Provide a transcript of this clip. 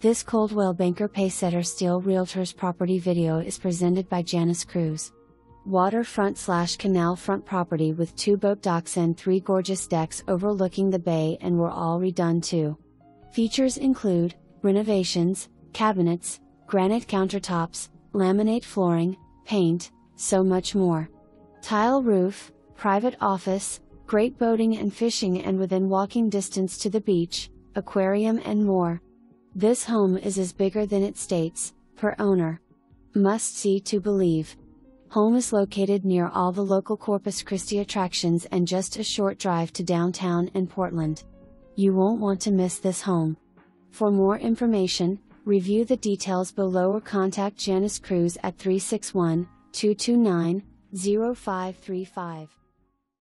This Coldwell Banker Pacesetter Steel Realtors property video is presented by Janice Cruz. Waterfront/canal front property with 2 boat docks and 3 gorgeous decks overlooking the bay, and were all redone too. Features include renovations, cabinets, granite countertops, laminate flooring, paint, so much more. Tile roof, private office, great boating and fishing and within walking distance to the beach, aquarium and more. This home is as bigger than it states, per owner. Must see to believe. Home is located near all the local Corpus Christi attractions and just a short drive to downtown and Portland. You won't want to miss this home. For more information, review the details below or contact Janice Cruz at 361-229-0535.